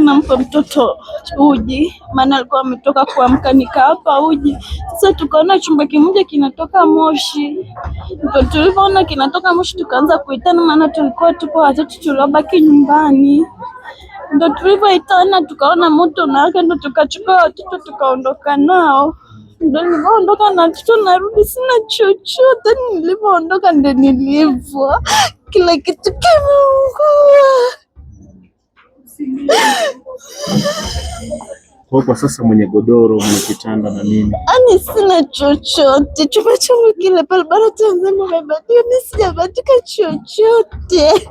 nilikuwa nampa mtoto uji, maana alikuwa ametoka kuamka, nikawapa uji. Sasa tukaona chumba kimoja kinatoka moshi, ndio tulipoona kinatoka moshi tukaanza kuitana, maana tulikuwa tupo watoto tuliobaki nyumbani. Ndio tulipoitana tukaona moto unawaka, ndio tukachukua watoto tukaondoka nao. Ndio nilipoondoka na watoto narudi sina chochote, nilipoondoka ndio nilivyo kila kitu kimeungua. Kwa sasa mwenye godoro, mwenye kitanda na nini? Ani sina chochote. Chumba changu kile pale barabara nzima imebatika, mimi sijabatika chochote.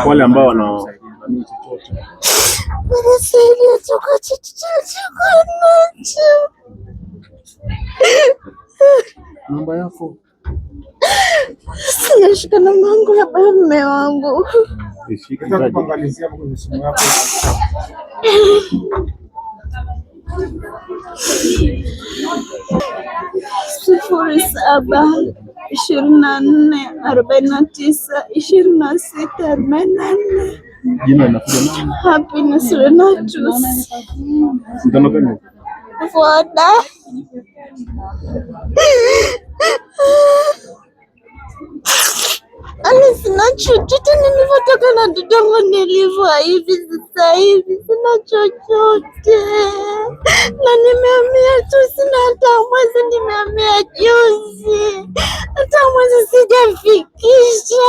Wale ambao wanasaidia chochote. Wanasaidia chochote nacho. Namba yako? Sijashika namba yangu ya mume wangu. Kuangalizia kwenye simu yako. 0724492644. Jina linakuja nani? Happiness Renatus. Sindano gani? Voda. Ani sina chochote, nilivyotoka na dodongo nilivyo hivi sasa hivi sina chochote, na nimehamia tu, sina hata mwezi, nimehamia juzi, hata mwezi sijafikisha.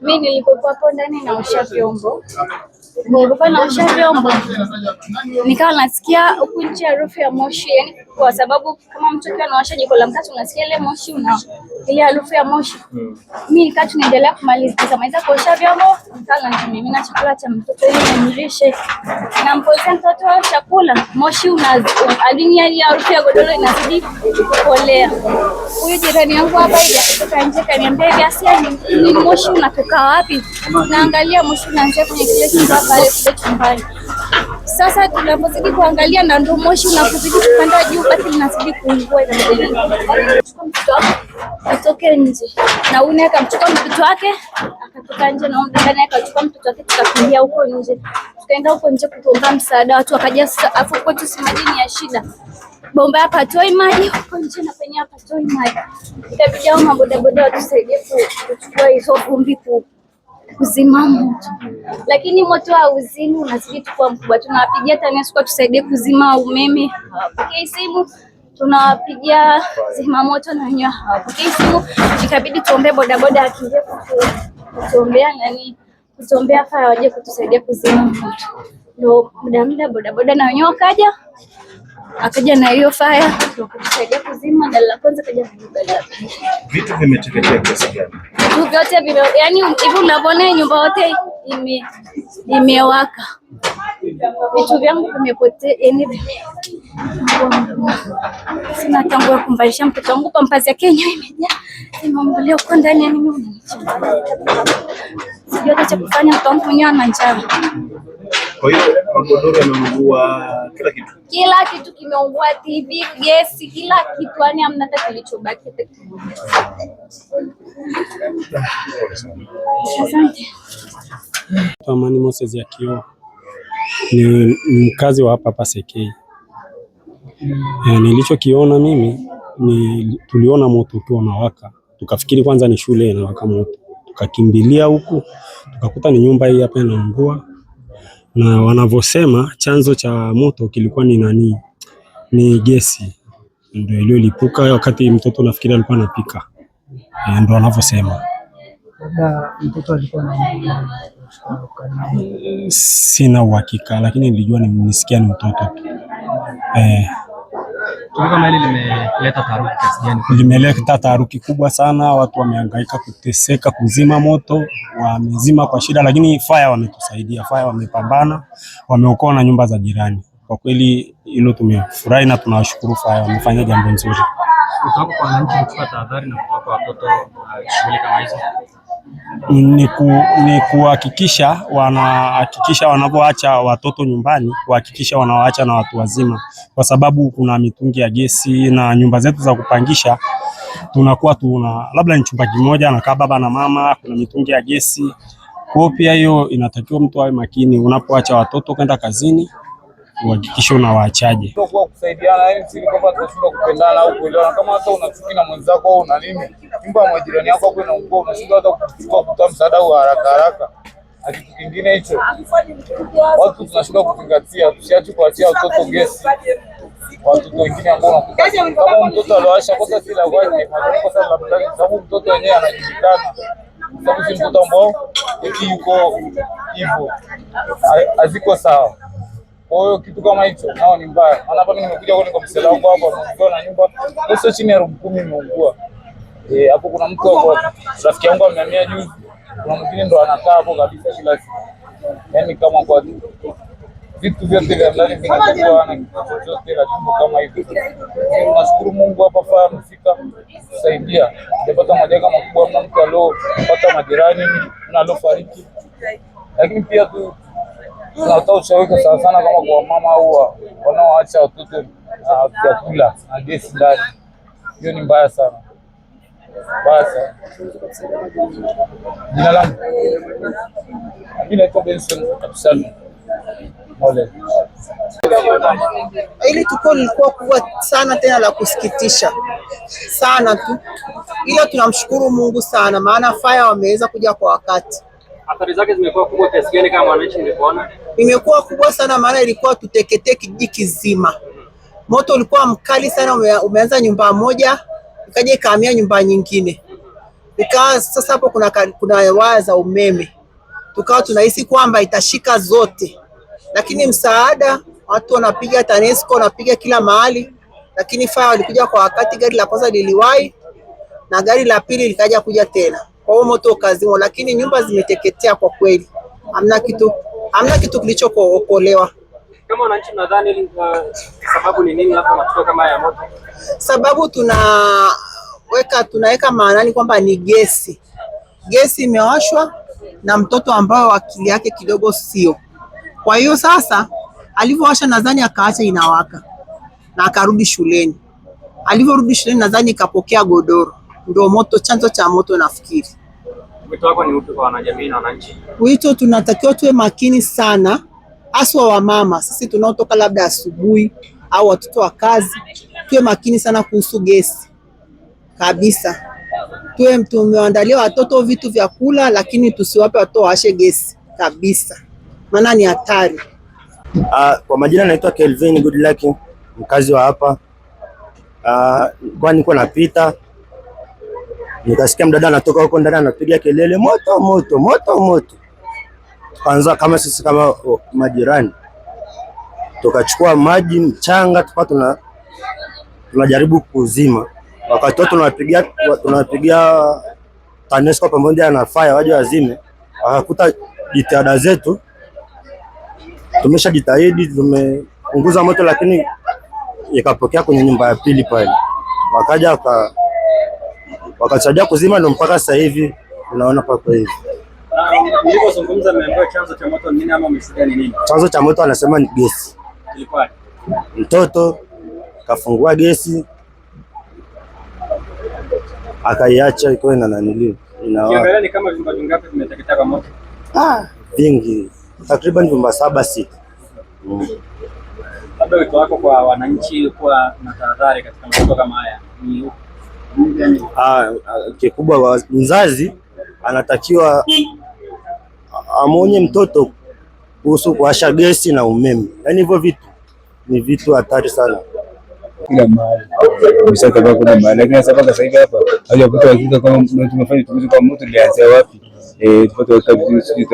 Mimi nilipokuwa hapo ndani naosha vyombo, nikawa nasikia huku nje harufu ya moshi, yani kwa sababu kama mtu akiwa anawasha jiko la mkate unasikia ile moshi, ile harufu ya moshi. Mimi nikaa tunaendelea kumaliza kuosha vyombo, nikawa namimina chakula cha mtoto ili nimlishe, nampozea mtoto chakula, moshi hadi harufu ya godoro inazidi kukolea. Huyu jirani yangu hapa hivi kutoka nje kaniambia hivi, Asia, ni moshi unatoka wapi? Naangalia moshi unaanzia kwenye kile chumba pale chumbani. Sasa tunapozidi kuangalia na ndio moshi unapozidi kupanda juu, basi linazidi kuungua. Atoke nje na une akamchukua mtoto wake akatoka nje, na ndani akachukua mtoto wake, tukakimbia huko nje, tukaenda huko nje kuomba msaada. Watu wakaja, afu kwetu si majini ya shida, bomba hapa hatoi maji, huko nje na penye hapa hatoi maji. Ikabidi hao mabodaboda watusaidie kuchukua hizo vumbi kuzima moto, lakini moto hauzimi, unazidi kuwa mkubwa. Tunawapigia TANESCO tusaidie kuzima umeme, hawapokei simu. Tunawapigia zima moto na wenyewe hawapokei simu. Ikabidi tuombe bodaboda akimbie kutuombea faya waje kutusaidia kuzima moto. Ndio muda bodaboda na wenyewe akaja na hiyo faya kutusaidia kuzima, na la kwanza kaja na bodaboda. Vitu vimeteketea kiasi gani? Vitu vyote yani hivi unavyoona nyumba yote imewaka. Vitu vyangu vimepotea, yani sina tangu ya kumvalisha mtoto wangu, pampasi yake yenyewe imejaa, imeangulia huko ndani, yani mimi unanichanganya. Sijui hata cha kufanya, mtoto wangu mwenyewe ana njaa. Kwa hiyo magodoro yameungua, kila kitu kimeungua, TV, gesi, kila kitu, yani hamna hata kilichobaki. Asante. Amani Moses ya Kio ni mkazi wa hapa Sekei. Nilichokiona mimi ni tuliona moto ukiwa unawaka, tukafikiri kwanza ni shule inawaka moto, tukakimbilia huku tukakuta ni nyumba hii hapa inaungua, na wanavyosema chanzo cha moto kilikuwa ni gesi ndio iliyolipuka wakati mtoto nafikiri alikuwa anapika, ndio wanavyosema. Mtoto alikuwa sina uhakika, lakini nilijua nisikia ni mtoto tu. Kama hili limeleta taharuki kiasi gani? Limeleta taharuki kubwa sana, watu wamehangaika kuteseka kuzima moto, wamezima kwa shida, lakini fire wametusaidia, fire wamepambana, wameokoa na nyumba za jirani. Kwa kweli hilo tumefurahi na tunawashukuru fire, wamefanya jambo nzuri. Kutoka kwa wananchi kuchukua tahadhari na kutoka watoto shughuli kama hizo. ni kuhakikisha wanapoacha watoto nyumbani, kuhakikisha wanawaacha na watu wazima, kwa sababu kuna mitungi ya gesi na nyumba zetu za kupangisha tunakuwa labda ni chumba kimoja anakaa baba na mama, kuna mitungi ya gesi. Kwa pia hiyo inatakiwa mtu awe makini unapoacha watoto kwenda kazini, uhakikishe unawaachaje. Kwa kusaidiana, yani sisi kama tunashinda kupendana au kuelewana, kama hata unachuki na mwenzako au una nini, nyumba ya majirani yako hapo inaungua, unashinda hata kuchukua kutoa msaada wa haraka. Na kitu kingine hicho, watu tunashinda kuzingatia, tusiache kuachia watoto gesi. Watoto wengine ambao unakuta kama mtoto aliwasha kosa si la kwake, kosa la mzazi, sababu mtoto wenyewe anajulikana, sababu si mtoto ambao eti yuko hivyo, haziko sawa. Kwa hiyo kitu kama hicho nao ni mbaya. Maana hapa mimi nimekuja kwa msela wangu hapa, nimeona na nyumba sio chini ya room 10 imeungua. Hapo kuna mtu hapo rafiki yangu amehamia juzi, kuna mwingine ndo anakaa hapo kabisa kila siku. Yaani kama kwa vitu vyote vya ndani vinakuwa na kitu chochote la tumbo kama hivi. Tunashukuru Mungu hapa faya mfika kusaidia. Nimepata majanga makubwa, mtu aliyopata majirani na aliofariki. Lakini pia tunatoa ushauri sana kama kwa mama au wanaoacha watoto vyakula na gesi ndani. Hiyo ni mbaya sana. Mbaya sana. Jina langu mimi naitwa Benson Absalom. Mole. Hili tukio lilikuwa kubwa sana tena la kusikitisha sana tu, ila tunamshukuru Mungu sana, maana faya wameweza kuja kwa wakati. Athari zake zimekuwa kubwa kiasi gani kama wananchi mlipoona? Imekuwa kubwa sana, maana ilikuwa tuteketee kijiji kizima. Moto ulikuwa mkali sana, umeanza nyumba moja ikaja ikahamia nyumba nyingine. Ikawa sasa hapo kuna waya za umeme, tukawa tunahisi kwamba itashika zote, lakini msaada watu wanapiga TANESCO, wanapiga kila mahali, lakini faya walikuja kwa wakati. Gari la kwanza liliwahi na gari la pili likaja kuja tena, kwa hiyo moto ukazimwa, lakini nyumba zimeteketea kwa kweli. Hamna kitu kilichookolewa. Kama wananchi nadhani sababu ni nini hapa matukio kama haya moto? Sababu tunaweka maanani kwamba ni gesi. Gesi imewashwa na mtoto ambaye akili yake kidogo sio. Kwa hiyo sasa alivyowasha nadhani akaacha inawaka na akarudi shuleni. Alivyorudi shuleni nadhani ikapokea godoro. Ndio moto, chanzo cha moto nafikiri. Wito wako ni upi kwa wanajamii na wananchi? Wito, tunatakiwa tuwe makini sana, haswa wamama. Sisi tunaotoka labda asubuhi au watoto wa kazi, tuwe makini sana kuhusu gesi kabisa. Tumeandalia watoto vitu vya kula, lakini tusiwape watoto waashe gesi kabisa, maana ni hatari. Kwa majina naitwa Kelvin Goodluck, mkazi wa hapa. Kwa niko napita nikasikia mdada anatoka huko ndani anapiga kelele moto moto moto moto. Kwanza kama sisi kama majirani tukachukua maji mchanga tukawa tunajaribu kuzima. Wakati wote tunapigia TANESCO pamoja na faya waje wazime, wakakuta jitihada zetu tumeshajitahidi, tumepunguza moto, lakini ikapokea kwenye nyumba ya pili pale, wakaja wakasaidia kuzima, ndio mpaka sasa hivi unaona pako hivi. Nilipozungumza nimeambiwa chanzo cha moto nini ama umesikia ni nini? Chanzo cha moto anasema ni gesi. Ilikuwa mtoto kafungua gesi akaiacha iko na nanili Kiangalia ni kama vyumba vingapi vimeteketea kwa moto? Vingi, takriban vyumba 7-6. Labda wito wako kwa wananchi kuwa na tahadhari katika mambo kama haya ni kikubwa, mzazi anatakiwa amuonye mtoto kuhusu kuwasha gesi na umeme. Yaani hivyo vitu ni vitu hatari sana. Kila mahali umeshatoka kuna mahali, lakini sasa hivi hapa hajakuta hakika kama tumefanya tukuzi kwa moto ilianzia wapi, tupate wakati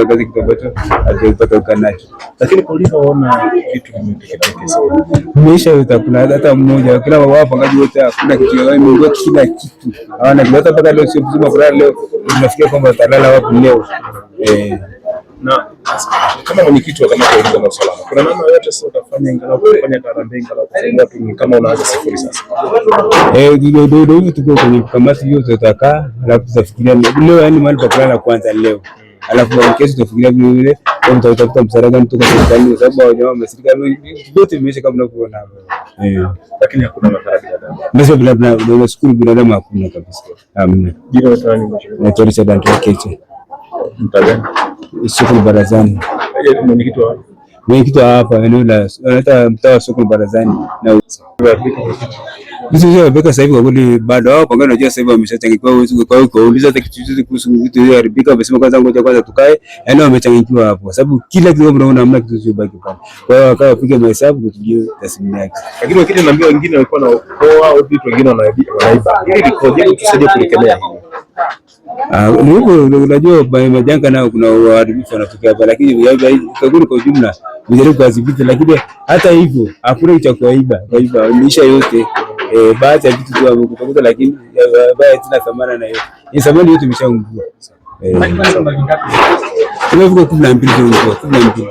kazi kitu ambacho hatujapata ukanacho, lakini polisi waona vitu vimeteketea sana. Maisha yote kuna hata mmoja kila wapangaji wote hakuna kitu imeingia kila kitu hawana kitu, hata mpaka leo sio mzima fulani leo tunafikia kwamba watalala wapi leo. Na Kama mwenyekiti wa kamati ya ulinzi na usalama, kuna namna yote sasa utafanya ingalau kufanya harambee ingalau kufanya tu kama unaanza sifuri sasa? Ndio hivi tuko kwenye kamati hiyo, tutakaa alafu tutafikiria leo, yani mahali pa kulala kwanza leo, alafu kesho tutafikiria vile vile tutafuta msaada gani kutoka serikali, kwa sababu hao jamaa serikali yote imeisha kama unavyoona hapo. Lakini hakuna madhara binadamu. Basi bila shukuru binadamu hakuna kabisa. Amina. Jina la nani mwisho? Na Richard Andrew Keche. Mtagani. Sokoni Barazani. Mwenyekiti wa hapa eneo la anaita mtaa wa Sokoni Barazani na hizo beka sasa hivi kwa kweli bado hao pangana, unajua sasa hivi wameshachangikiwa, kwa uliza hata kitu chochote kuhusu vitu vya haribika, wamesema kwanza tukae, yani wamechangikiwa hapo kwa sababu kila kitu mnaona hamna kitu kibaki pale. Kwa hiyo wakawa piga mahesabu tujue tathmini yake. Lakini wakati naambia wengine walikuwa na okoa au vitu vingine wanaiba. Hili likoje tusaidie kulikemea hili? Unajua majanga nao kuna uharibifu wanatokea hapa, lakini kwa ujumla mjaribu kudhibiti, lakini hata hivyo hakuna cha kuiba maisha yote. Baadhi ya vitu tu kutakuta, lakini baya tena thamani na yote ni thamani yote imeshaungua. Tumefika 12 12.